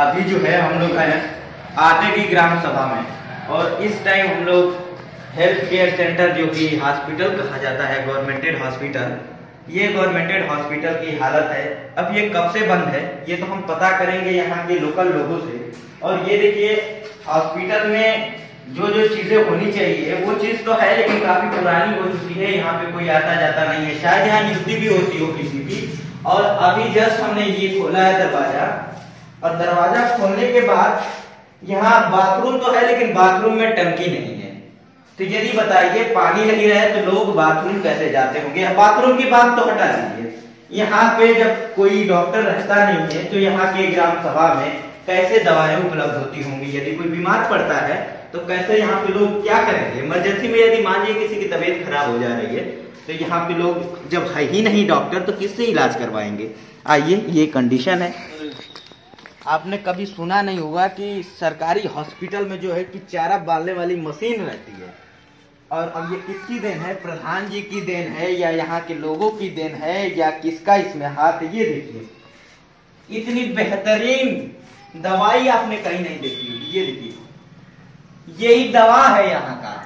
अभी जो है हम लोग हैं आते की ग्राम सभा में, और इस टाइम हम लोग हेल्थ केयर सेंटर जो कि हॉस्पिटल कहा जाता है, गवर्नमेंटेड हॉस्पिटल, ये गवर्नमेंटेड हॉस्पिटल की हालत है। अब ये कब से बंद है ये तो हम पता करेंगे यहाँ के लोकल लोगों से। और ये देखिए हॉस्पिटल में जो जो चीजें होनी चाहिए वो चीज तो है, लेकिन काफी पुरानी हो चुकी है। यहाँ पे कोई आता जाता नहीं है, शायद यहाँ नियुक्ति भी होती हो किसी की। और अभी जस्ट हमने ये खोला है दरवाजा, और दरवाजा खोलने के बाद यहाँ बाथरूम तो है, लेकिन बाथरूम में टंकी नहीं है। तो यदि बताइए पानी नहीं रहे तो लोग बाथरूम कैसे जाते होंगे। बाथरूम की बात तो हटा दीजिए, यहाँ पे जब कोई डॉक्टर रहता नहीं है तो यहाँ के ग्राम सभा में कैसे दवाएं उपलब्ध होती होंगी। यदि कोई बीमार पड़ता है तो कैसे यहाँ पे लोग क्या करेंगे। इमरजेंसी में यदि मान लीजिए किसी की तबीयत खराब हो जा रही है तो यहाँ पे लोग जब है ही नहीं डॉक्टर तो किससे इलाज करवाएंगे। आइए, ये कंडीशन है। आपने कभी सुना नहीं होगा कि सरकारी हॉस्पिटल में जो है कि चारा बालने वाली मशीन रहती है, और अब ये किसकी देन है, प्रधान जी की देन है या यहाँ के लोगों की देन है या किसका इसमें हाथ है। ये देखिए, इतनी बेहतरीन दवाई आपने कहीं नहीं देखी होगी। ये देखिए, यही दवा है यहाँ का।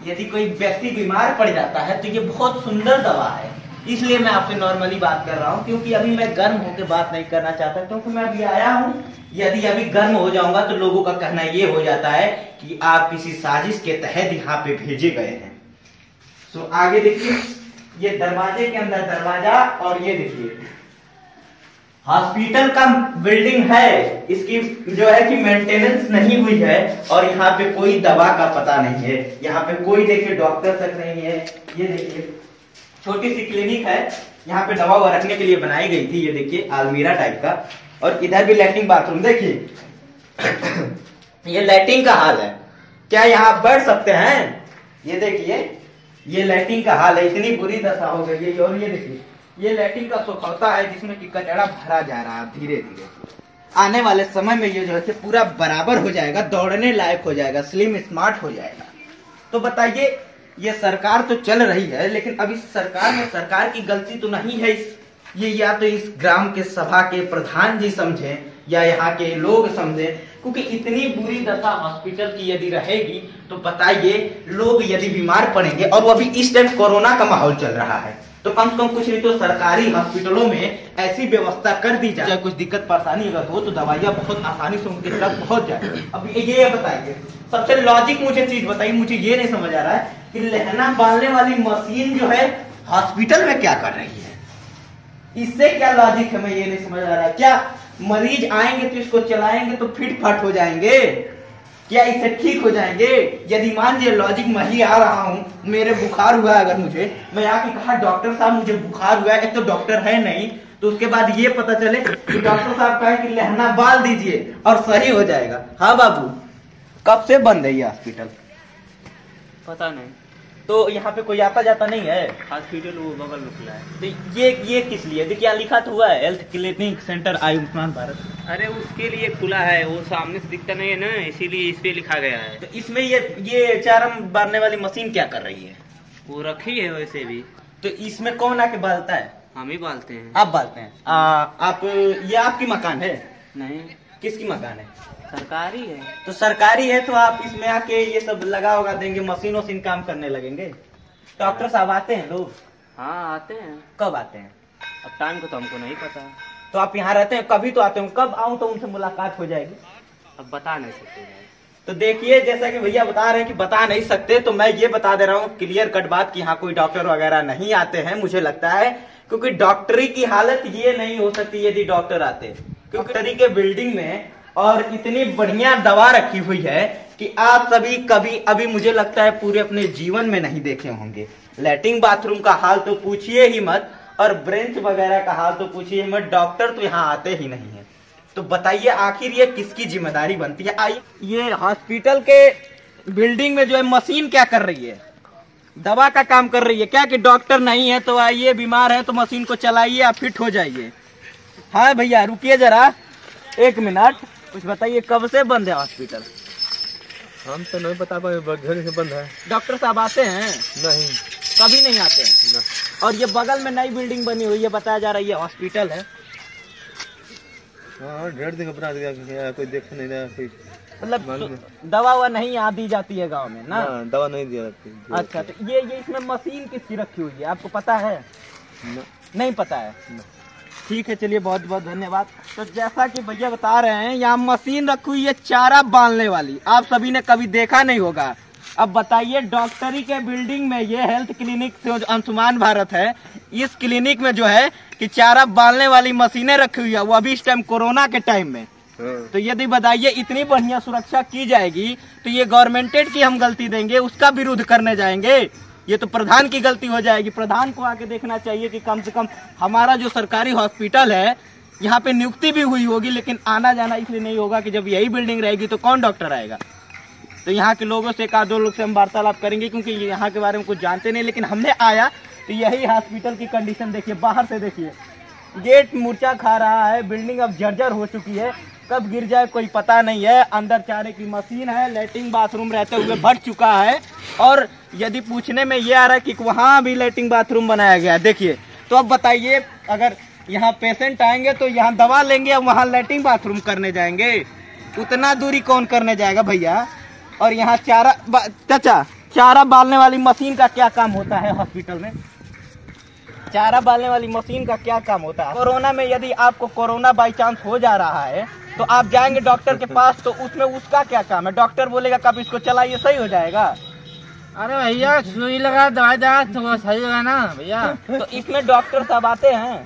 यदि कोई व्यक्ति बीमार पड़ जाता है तो ये बहुत सुंदर दवा है। इसलिए मैं आपसे नॉर्मली बात कर रहा हूँ, क्योंकि अभी मैं गर्म होकर बात नहीं करना चाहता, क्योंकि मैं अभी आया हूँ। यदि अभी गर्म हो जाऊंगा तो लोगों का कहना ये हो जाता है कि आप किसी साजिश के तहत यहाँ पे भेजे गए हैं। तो आगे देखिए, ये दरवाजे के अंदर दरवाजा, और ये देखिए हॉस्पिटल का बिल्डिंग है, इसकी जो है कि मेंटेनेंस नहीं हुई है, और यहाँ पे कोई दवा का पता नहीं है। यहाँ पे कोई देखिए डॉक्टर तक नहीं है। ये देखिए छोटी सी क्लिनिक है, यहाँ पे दवा ववा रखने के लिए बनाई गई थी। ये देखिए अलमीरा टाइप का, और इधर भी लैट्रिन बाथरूम देखिए। ये लैट्रिन का हाल है, क्या यहाँ आप बैठ सकते हैं। ये देखिए ये लैट्रिन का हाल है, इतनी बुरी दशा हो गई है। और ये देखिए ये लैट्रिन का सोखौता है जिसमें कि कचरा भरा जा रहा है धीरे धीरे। आने वाले समय में ये जो है पूरा बराबर हो जाएगा, दौड़ने लायक हो जाएगा, स्लिम स्मार्ट हो जाएगा। तो बताइए, ये सरकार तो चल रही है, लेकिन अब इस सरकार में सरकार की गलती तो नहीं है। ये या तो इस ग्राम के सभा के प्रधान जी समझे या यहाँ के लोग समझे, क्योंकि इतनी बुरी दशा हॉस्पिटल की यदि रहेगी तो बताइए लोग यदि बीमार पड़ेंगे। और वो अभी इस टाइम कोरोना का माहौल चल रहा है, तो कम से कम कुछ नहीं तो सरकारी हॉस्पिटलों में ऐसी व्यवस्था कर दी जाए, कुछ दिक्कत परेशानी अगर हो तो दवाइयाँ बहुत आसानी से उनके तक पहुंच जाए। अब ये बताइए, सबसे लॉजिक मुझे चीज बताइए, मुझे ये नहीं समझ आ रहा है कि लहना बांधने वाली मशीन जो है हॉस्पिटल में क्या कर रही है। इससे क्या लॉजिक है, मैं ये नहीं समझ आ रहा है। क्या मरीज आएंगे तो इसको चलाएंगे तो फिट फाट हो जाएंगे, क्या इससे ठीक हो जाएंगे। यदि मान लीजिए लॉजिक मैं ही आ रहा हूँ, मेरे बुखार हुआ है, अगर मुझे मैं आके कहा डॉक्टर साहब मुझे बुखार हुआ है, एक तो डॉक्टर है नहीं, तो उसके बाद ये पता चले कि डॉक्टर साहब कहे कि लहना बाल दीजिए और सही हो जाएगा। हाँ बाबू, कब से बंद है ये हॉस्पिटल? पता नहीं। तो यहाँ पे कोई आता जाता नहीं है? हॉस्पिटल वो बगल में खुला है। तो ये किस लिए? देखिए लिखा तो हुआ है health clinic centre Ayushman Bharat. अरे उसके लिए खुला है, वो सामने से दिखता नहीं है ना, इसीलिए इस पे लिखा गया है। तो इसमें ये चारा बांधने वाली मशीन क्या कर रही है? वो रखी है वैसे भी। तो इसमें कौन आके बालता है? हम ही बालते हैं। आप बालते हैं? आप ये आपकी मकान है? नहीं। किसकी मकान है? सरकारी है। तो सरकारी है तो आप इसमें आके ये सब लगा होगा देंगे, मशीन वशीन काम करने लगेंगे। डॉक्टर साहब आते हैं लोग? हाँ आते हैं। कब आते हैं? अब टाइम को तो हमको नहीं पता। तो आप यहाँ रहते हैं, कभी तो आते हैं। कब आऊँ तो उनसे मुलाकात हो जाएगी? अब बता नहीं सकते। तो देखिए जैसा कि भैया बता रहे हैं कि बता नहीं सकते, तो मैं ये बता दे रहा हूँ क्लियर कट बात कि यहाँ कोई डॉक्टर वगैरह नहीं आते हैं मुझे लगता है, क्योंकि डॉक्टरी की हालत ये नहीं हो सकती यदि डॉक्टर आते। क्योंकि डॉक्टरी के बिल्डिंग में और इतनी बढ़िया दवा रखी हुई है कि आप सभी कभी अभी मुझे लगता है पूरे अपने जीवन में नहीं देखे होंगे। लैट्रिन बाथरूम का हाल तो पूछिए ही मत, और ब्रेंच वगैरह का हाल तो पूछिए ही मत। डॉक्टर तो यहाँ आते ही नहीं है। तो बताइए आखिर ये किसकी जिम्मेदारी बनती है? आइए, ये हॉस्पिटल के बिल्डिंग में जो है मशीन क्या कर रही है? दवा का काम कर रही है क्या? कि डॉक्टर नहीं है तो आइए, बीमार है तो मशीन को चलाइए, आप फिट हो जाइए। हाँ भैया रुकिए जरा 1 मिनट, कुछ बताइए कब से बंद है हॉस्पिटल? हम तो नहीं बता पाए, घर से बंद है। डॉक्टर साहब आते हैं? नहीं, कभी नहीं आते हैं। और ये बगल में नई बिल्डिंग बनी हुई है, बताया जा रहा है ये हॉस्पिटल है। हाँ ढेर दिन बना दिया, कोई देख नहीं रहा, कोई मतलब दवा ववा नहीं यहाँ दी जाती है गांव में ना? दवा नहीं दी जाती। अच्छा, तो ये इसमें मशीन किसकी रखी हुई है आपको पता है? नहीं पता है। ठीक है, चलिए बहुत बहुत धन्यवाद। तो जैसा कि भैया बता रहे हैं, यहाँ मशीन रखी हुई है चारा बांधने वाली, आप सभी ने कभी देखा नहीं होगा। अब बताइए, डॉक्टरी के बिल्डिंग में ये हेल्थ क्लिनिक जो अंशुमान भारत है, इस क्लिनिक में जो है कि चारा बांधने वाली मशीनें रखी हुई है, वो अभी इस टाइम कोरोना के टाइम में। तो यदि बताइए इतनी बढ़िया सुरक्षा की जाएगी तो ये गवर्नमेंटेड की हम गलती देंगे, उसका विरोध करने जाएंगे? ये तो प्रधान की गलती हो जाएगी। प्रधान को आके देखना चाहिए कि कम से कम हमारा जो सरकारी हॉस्पिटल है, यहाँ पे नियुक्ति भी हुई होगी, लेकिन आना जाना इसलिए नहीं होगा कि जब यही बिल्डिंग रहेगी तो कौन डॉक्टर आएगा। तो यहाँ के लोगों से, एक आध दो लोग से हम वार्तालाप करेंगे, क्योंकि यहाँ के बारे में कुछ जानते नहीं। लेकिन हमने आया तो यही हॉस्पिटल की कंडीशन देखिए, बाहर से देखिए, गेट मूर्छा खा रहा है, बिल्डिंग अब जर्जर हो चुकी है, कब गिर जाए कोई पता नहीं है। अंदर चारे की मशीन है, लैट्रिन बाथरूम रहते हुए भट चुका है, और यदि पूछने में ये आ रहा है कि वहाँ भी लैट्रिन बाथरूम बनाया गया है। देखिए, तो अब बताइए, अगर यहाँ पेशेंट आएंगे तो यहाँ दवा लेंगे, अब वहाँ लैट्रिन बाथरूम करने जाएंगे? उतना दूरी कौन करने जाएगा भैया? और यहाँ चाचा, चारा बालने वाली मशीन का क्या काम होता है हॉस्पिटल में? चारा बालने वाली मशीन का क्या काम होता है? कोरोना में यदि आपको कोरोना बाई चांस हो जा रहा है तो आप जाएंगे डॉक्टर के पास, तो उसमें उसका क्या काम है? डॉक्टर बोलेगा कब इसको चलाइए, सही हो जाएगा। अरे भैया सुई लगा, दवाई दवा तो वो सही होगा ना भैया। तो इसमें डॉक्टर सब आते हैं?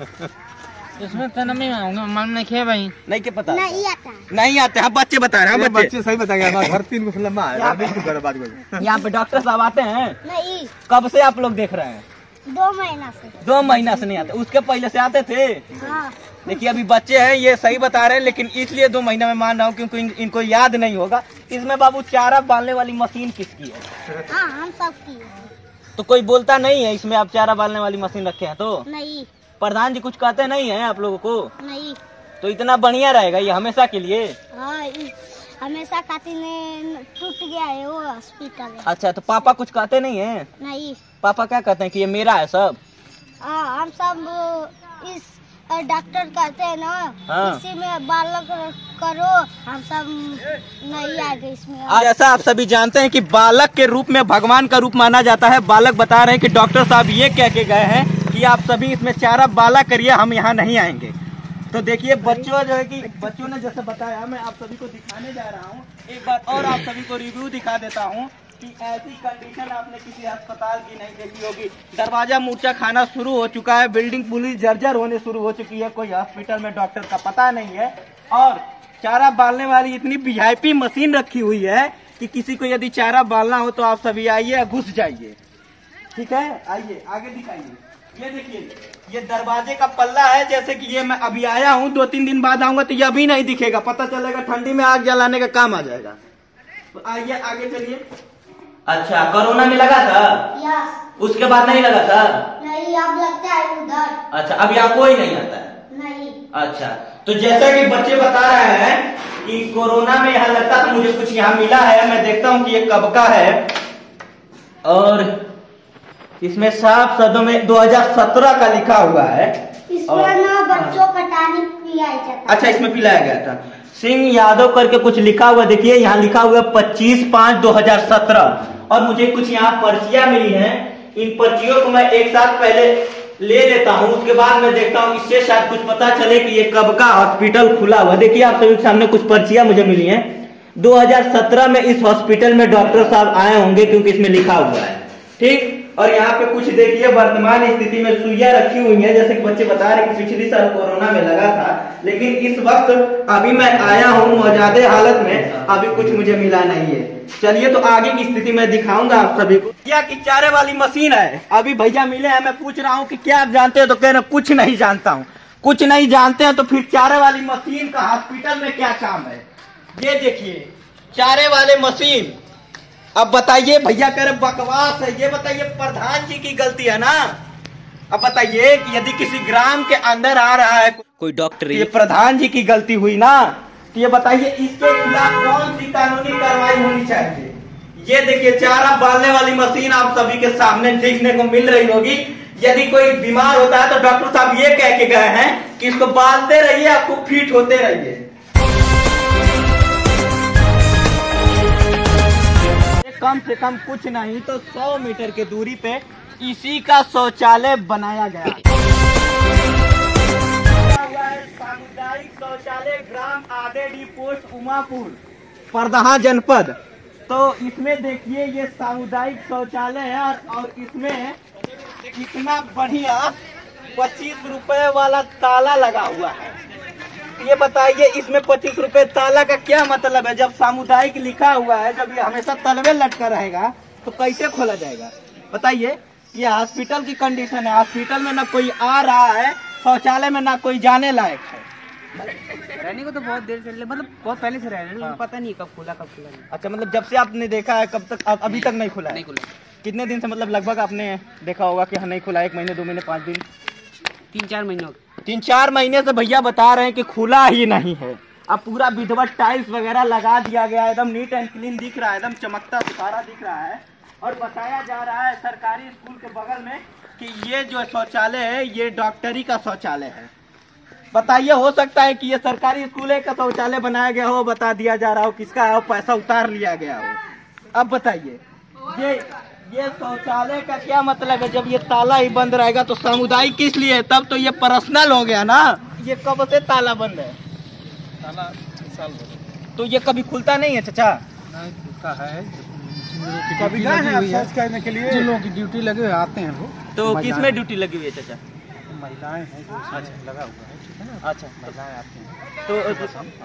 इसमें तो नहीं मन नहीं खे भाई, नहीं के पता, नहीं आते हैं। बच्चे बता रहे हैं, बच्चे सही बताएंगे। घर 3 को लंबा है, यहाँ पे डॉक्टर साहब आते हैं? नहीं। कब से आप लोग देख रहे हैं? 2 महीना से। 2 महीना से नहीं आते, उसके पहले से आते थे? हाँ। देखिए, अभी बच्चे हैं, ये सही बता रहे हैं, लेकिन इसलिए 2 महीना में मान रहा हूँ क्योंकि इनको याद नहीं होगा। इसमें बाबू चारा बांधने वाली मशीन किसकी है? हाँ, हम सब की। तो कोई बोलता नहीं है इसमें आप चारा बांधने वाली मशीन रखे हैं? तो नहीं। प्रधान जी कुछ कहते नहीं है आप लोगों को? नहीं। तो इतना बढ़िया रहेगा ये हमेशा के लिए? हाँ, हमेशा खातिर ने टूट गया है वो हॉस्पिटल। अच्छा, तो पापा कुछ कहते नहीं है? नहीं। पापा क्या कहते हैं कि ये मेरा है सब? हाँ, हम सब इस डॉक्टर कहते हैं ना। हाँ। इसी में बालक करो, हम सब नहीं आएंगे इसमें। आज ऐसा आप सभी जानते हैं कि बालक के रूप में भगवान का रूप माना जाता है। बालक बता रहे हैं कि डॉक्टर साहब ये कह के गए हैं कि आप सभी इसमें चारा बाला करिए, हम यहाँ नहीं आएंगे। तो देखिए, बच्चों जो है कि बच्चों ने जैसे बताया, मैं आप सभी को दिखाने जा रहा हूँ। एक बात और आप सभी को रिव्यू दिखा देता हूँ कि ऐसी कंडीशन आपने किसी अस्पताल की नहीं देखी होगी। दरवाजा मूर्छा खाना शुरू हो चुका है, बिल्डिंग पूरी जर्जर होने शुरू हो चुकी है, कोई हॉस्पिटल में डॉक्टर का पता नहीं है, और चारा बालने वाली इतनी वीआईपी मशीन रखी हुई है कि किसी को यदि चारा बालना हो तो आप सभी आइए, घुस जाइए। ठीक है, आइए आगे दिखाइए। ये देखिए, ये दरवाजे का पल्ला है, जैसे कि ये मैं अभी आया हूँ, 2-3 दिन बाद आऊंगा तो ये अभी नहीं दिखेगा, पता चलेगा ठंडी में आग जलाने का काम आ जाएगा। तो आइए आगे चलिए। अच्छा, कोरोना में लगा था? यस। उसके बाद नहीं लगा था? नहीं, अब लगता है उधर। अच्छा, अब यहाँ कोई नहीं आता है? नहीं। अच्छा, तो जैसा कि बच्चे बता रहे हैं कि कोरोना में यहाँ लगता था, मुझे कुछ यहाँ मिला है, मैं देखता हूँ कि ये कब का है, और इसमें साफ शब्दों में 2017 का लिखा हुआ है। इसमें ना बच्चों का टॉनिक पिलाया जाता है। अच्छा, इसमें पिलाया गया था। सिंह यादव करके कुछ लिखा हुआ, देखिए यहाँ लिखा हुआ 25/5/2017, और मुझे कुछ यहाँ पर्चियां मिली हैं। इन पर्चियों को मैं एक साथ पहले ले लेता हूँ, उसके बाद मैं देखता हूँ, इससे शायद कुछ पता चले कि ये कब का हॉस्पिटल खुला हुआ। देखिए, आप सभी के सामने कुछ पर्चियां मुझे मिली हैं। 2017 में इस हॉस्पिटल में डॉक्टर साहब आए होंगे, क्योंकि इसमें लिखा हुआ है। ठीक, और यहाँ पे कुछ देखिए वर्तमान स्थिति में सुइयां रखी हुई हैं, जैसे कि बच्चे बता रहे हैं कि पिछली साल कोरोना में लगा था, लेकिन इस वक्त अभी मैं आया हूँ मौजूदा हालत में, अभी कुछ मुझे मिला नहीं है। चलिए, तो आगे की स्थिति मैं दिखाऊंगा आप सभी को। क्या कि चारे वाली मशीन है, अभी भैया मिले हैं, मैं पूछ रहा हूँ कि क्या आप जानते हैं, तो कह रहे कुछ नहीं जानता हूँ। कुछ नहीं जानते हैं तो फिर चारे वाली मशीन का हॉस्पिटल में क्या काम है? ये देखिए, चारे वाले मशीन। अब बताइए, भैया कह रहे बकवास है, ये बताइए प्रधान जी की गलती है ना? अब बताइए कि यदि किसी ग्राम के अंदर आ रहा है कोई डॉक्टर, ये प्रधान जी की गलती हुई ना? तो ये बताइए, इसके खिलाफ कौन सी कानूनी कार्रवाई होनी चाहिए? ये देखिए, चारा बालने वाली मशीन आप सभी के सामने देखने को मिल रही होगी। यदि कोई बीमार होता है तो डॉक्टर साहब ये कह के गए हैं कि इसको बांधते रहिए, आपको फिट होते रहिए। कम से कम कुछ नहीं तो 100 मीटर की दूरी पे इसी का शौचालय बनाया गया। सामुदायिक शौचालय ग्राम आदेडी पोस्ट उमापुर परदहा जनपद। तो इसमें देखिए ये सामुदायिक शौचालय है और इसमें कितना बढ़िया 25 रुपए वाला ताला लगा हुआ है। ये बताइए इसमें 25 रुपए ताला का क्या मतलब है? जब सामुदायिक लिखा हुआ है, जब ये हमेशा तलवे लटका रहेगा तो कैसे खोला जाएगा बताइए? ये हॉस्पिटल की कंडीशन है, हॉस्पिटल में ना कोई आ रहा है, शौचालय में ना कोई जाने लायक है। रहने को तो बहुत देर से, मतलब बहुत पहले से रह रहे हैं, पता नहीं कब खुला कब खुला नहीं। अच्छा, मतलब जब से आपने देखा है कब तक? अभी तक नहीं खुला है? नहीं खुला। कितने दिन से मतलब लगभग आपने देखा होगा कि हाँ नहीं खुला? 1 महीने, 2 महीने, 5 दिन, 3-4 महीनों 3-4 महीने से भैया बता रहे हैं कि खुला ही नहीं है। अब पूरा विधिवत टाइल्स वगैरह लगा दिया गया है, एकदम नीट एंड क्लीन दिख रहा है, एकदम चमकता सितारा दिख रहा है। और बताया जा रहा है सरकारी स्कूल के बगल में कि ये जो शौचालय है ये डॉक्टरी का शौचालय है। बताइए, हो सकता है कि ये सरकारी स्कूल का शौचालय बनाया गया हो, बता दिया जा रहा हो किसका है, पैसा उतार लिया गया हो। अब बताइए ये शौचालय का क्या मतलब है? जब ये ताला ही बंद रहेगा तो सामुदायिक किस लिए है? तब तो ये पर्सनल हो गया ना। ये कब से ताला बंद है? ताला 3 साल हो गए। तो ये कभी खुलता नहीं है चाचा? नहीं खुलता है, कभी गए हैं सर्च करने के लिए, जिन लोगों की ड्यूटी लगे हुए आते हैं वो। तो किस में ड्यूटी लगी हुई है चाचा? महिलाएं हैं जो इसमें लगा हुआ है, ठीक है ना। अच्छा, महिलाएं आती हैं तो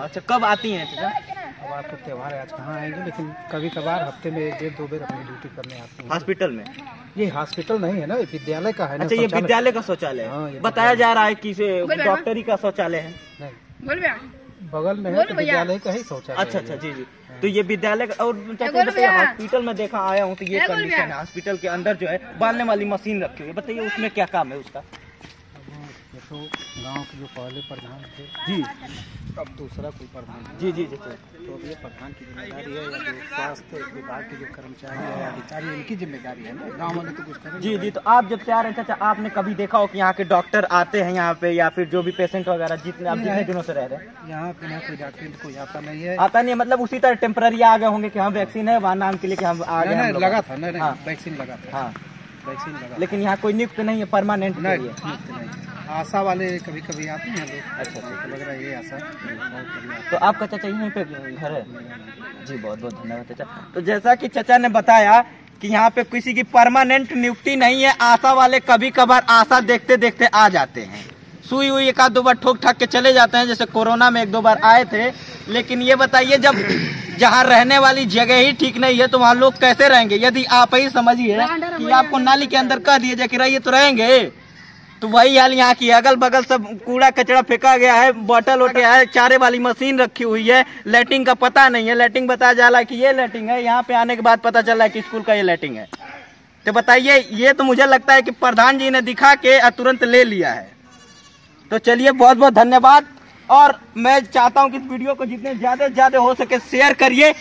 अच्छा कब आती हैं चाचा? अब आपको त्यौहार है, आज कहाँ आएंगे, लेकिन कभी कभार हफ्ते में 1-2 बार अपनी ड्यूटी करने आते हैं हॉस्पिटल में। ये हॉस्पिटल नहीं है ना, ये विद्यालय का है ना। अच्छा, ये विद्यालय का शौचालय हाँ, है। बताया जा रहा है कि इसे डॉक्टरी का शौचालय है। नहीं, बगल में है तो विद्यालय का ही शौचालय। अच्छा अच्छा, जी जी। तो ये विद्यालय का, और हॉस्पिटल में देखा आया हूँ तो ये कंडीशन है। हॉस्पिटल के अंदर जो है बांधने वाली मशीन रखी हुई है। बताइए उसमें क्या काम है उसका? तो गांव के जो पहले प्रधान थे जी, अब दूसरा कोई प्रधान है। जी जी जी। तो ये प्रधान की जिम्मेदारी है, या जो स्वास्थ्य विभाग के जो कर्मचारी है, अधिकारी, इनकी जिम्मेदारी है ना। गाँव वाले तो कुछ करें। जी जी। तो आप जब से आ रहे हैं चाचा, आपने कभी देखा हो कि यहाँ के डॉक्टर आते हैं यहाँ पे, या फिर जो भी पेशेंट वगैरह जितने आप जितने दिनों से रह रहे हैं? यहाँ पे ना कोई डॉक्टर कोई आता नहीं है। आता नहीं है मतलब उसी तरह टेम्पररी आ गए होंगे कि हम वैक्सीन है वहाँ नाम के लिए कि हम आ गए। लगा था नहीं, वैक्सीन लगा था। हाँ, वैक्सीन लगा, लेकिन यहाँ कोई नियुक्त नहीं है परमानेंट? नहीं, आशा वाले कभी कभी आते हैं लोग। अच्छा अच्छा, लग रहा है ये आशा बहुत। तो आपका चाचा यहीं पे घर है? जी, बहुत बहुत धन्यवाद चाचा। तो जैसा कि चाचा ने बताया कि यहाँ पे किसी की परमानेंट नियुक्ति नहीं है, आशा वाले कभी कभार आशा देखते देखते आ जाते हैं, सुई हुई 1-2 बार ठोक ठाक के चले जाते हैं, जैसे कोरोना में 1-2 बार आए थे। लेकिन ये बताइए, जब जहाँ रहने वाली जगह ही ठीक नहीं है तो वहाँ लोग कैसे रहेंगे? यदि आप ही समझिए कि आपको नाली के अंदर कह दिए जाए कि रहिए तो रहेंगे, तो वही हाल यहाँ की। अगल बगल सब कूड़ा कचरा फेंका गया है, बोतल उठे है, चारे वाली मशीन रखी हुई है, लैट्रिन का पता नहीं है। लैट्रिन बताया जा रहा है कि ये लैट्रिन है, यहाँ पे आने के बाद पता चल रहा है कि स्कूल का ये लैट्रिन है। तो बताइए, ये तो मुझे लगता है कि प्रधान जी ने दिखा के तुरंत ले लिया है। तो चलिए, बहुत बहुत धन्यवाद। और मैं चाहता हूं कि इस वीडियो को जितने ज्यादा हो सके शेयर करिए।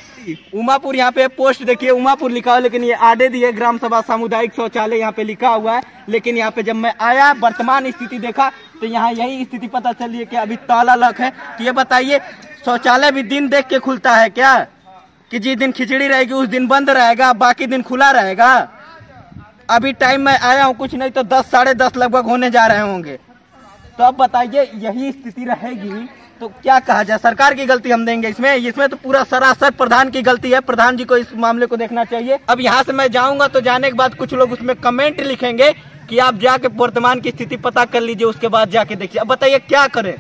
उमापुर यहाँ पे पोस्ट देखिए, उमापुर लिखा हुआ, लेकिन ये आदेडी है ग्राम सभा सामुदायिक शौचालय यहाँ पे लिखा हुआ है। लेकिन यहाँ पे जब मैं आया, वर्तमान स्थिति देखा तो यहाँ यही स्थिति पता चली है कि अभी ताला लॉक है। तो ये बताइए, शौचालय भी दिन देख के खुलता है क्या? कि जिस दिन खिचड़ी रहेगी उस दिन बंद रहेगा, बाकी दिन खुला रहेगा? अभी टाइम में आया हूँ, कुछ नहीं तो 10 साढ़े 10 लगभग होने जा रहे होंगे। तो अब बताइए, यही स्थिति रहेगी तो क्या कहा जाए? सरकार की गलती हम देंगे इसमें तो पूरा सरासर प्रधान की गलती है। प्रधान जी को इस मामले को देखना चाहिए। अब यहाँ से मैं जाऊंगा तो जाने के बाद कुछ लोग उसमें कमेंट लिखेंगे कि आप जाके वर्तमान की स्थिति पता कर लीजिए, उसके बाद जाके देखिए। अब बताइए क्या करें?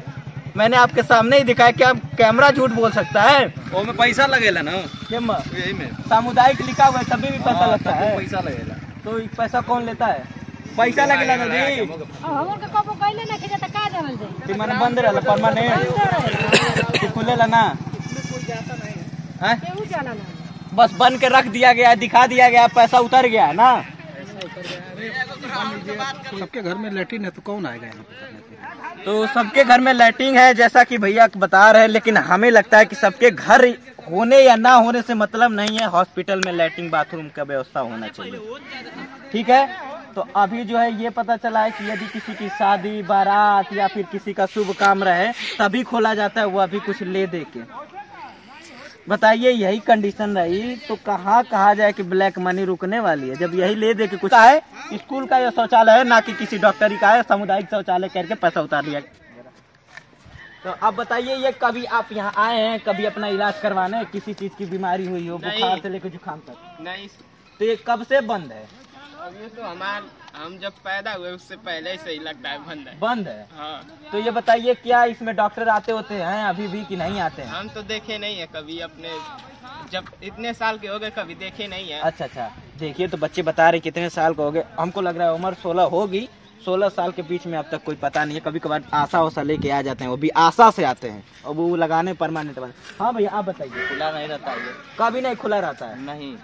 मैंने आपके सामने ही दिखाया, क्या कैमरा झूठ बोल सकता है? वो में पैसा लगेला ना, यही में सामुदायिक लिखा हुआ है, तभी भी पैसा लगता है। पैसा लगेला तो पैसा कौन लेता है? पैसा लगेला ना जी। हमर के कबो कइले ना खिजा त का देवल दे कि मन बंद रहला परमानेंट कि खुलेला ना? हैं? केहू जाना ना, बस बंद के रख दिया गया, दिखा दिया गया, पैसा उतर गया है ना। सबके घर में लैट्रिन है तो कौन आएगा यहाँ पे करने के लिए? तो सबके घर में लैट्रिन है जैसा कि भैया बता रहे हैं, लेकिन हमें लगता है कि सबके घर होने या ना होने से मतलब नहीं है, हॉस्पिटल में लैट्रिन बाथरूम का व्यवस्था होना चाहिए। ठीक है, तो अभी जो है ये पता चला है कि यदि किसी की शादी बारात या फिर किसी का शुभ काम रहे तभी खोला जाता है, वो अभी कुछ ले दे के। बताइए यही कंडीशन रही तो कहाँ कहा जाए कि ब्लैक मनी रुकने वाली है, जब यही ले दे के कुछ है। स्कूल का ये शौचालय है ना कि किसी डॉक्टरी का है, सामुदायिक शौचालय करके पैसा उतार लिया। तो अब बताइए ये कभी आप यहाँ आए हैं कभी अपना इलाज करवाने, किसी चीज की बीमारी हुई हो, बुखार से लेकर जुकाम तक? नहीं, तो ये कब से बंद है? अभी तो हम जब पैदा हुए उससे पहले से ही लगता है बंद है। हाँ। तो ये बताइए क्या इसमें डॉक्टर आते होते हैं अभी भी कि नहीं आते हैं? हम तो देखे नहीं है कभी, अपने जब इतने साल के हो गए कभी देखे नहीं है। अच्छा, देखिए तो बच्चे बता रहे कितने साल का हो गए, हमको लग रहा है उम्र 16 होगी, 16 साल के बीच में अब तक कोई पता नहीं है। कभी कभार आशा वसा लेके आ जाते हैं, वो भी आशा से आते हैं और वो लगाने परमानेंट। हाँ भैया आप बताइए। खुला नहीं रहता है, कभी नहीं खुला रहता है? नहीं।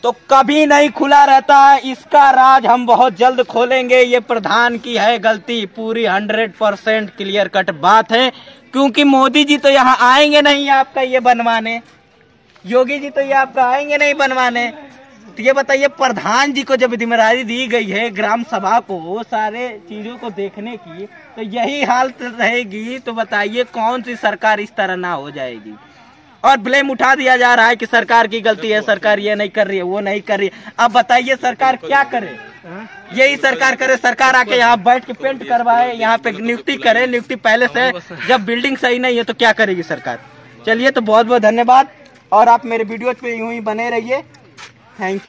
तो कभी नहीं खुला रहता है, इसका राज हम बहुत जल्द खोलेंगे। ये प्रधान की है गलती, पूरी 100% क्लियर कट बात है, क्योंकि मोदी जी तो यहाँ आएंगे नहीं आपका ये बनवाने, योगी जी तो ये आपका आएंगे नहीं बनवाने। तो ये बताइए प्रधान जी को जब जिम्मेदारी दी गई है ग्राम सभा को सारे चीजों को देखने की, तो यही हालत रहेगी तो बताइए कौन सी सरकार इस तरह ना हो जाएगी। और ब्लेम उठा दिया जा रहा है कि सरकार की गलती है, सरकार ये नहीं कर रही है, वो नहीं कर रही है। अब बताइए सरकार क्या करे? यही सरकार करे, सरकार आके यहाँ बैठ के पेंट करवाए, यहाँ पे नियुक्ति करे, नियुक्ति पहले से जब बिल्डिंग सही नहीं है तो क्या करेगी सरकार? चलिए तो बहुत बहुत धन्यवाद और आप मेरे वीडियो पे यूं ही बने रहिए। Thank you.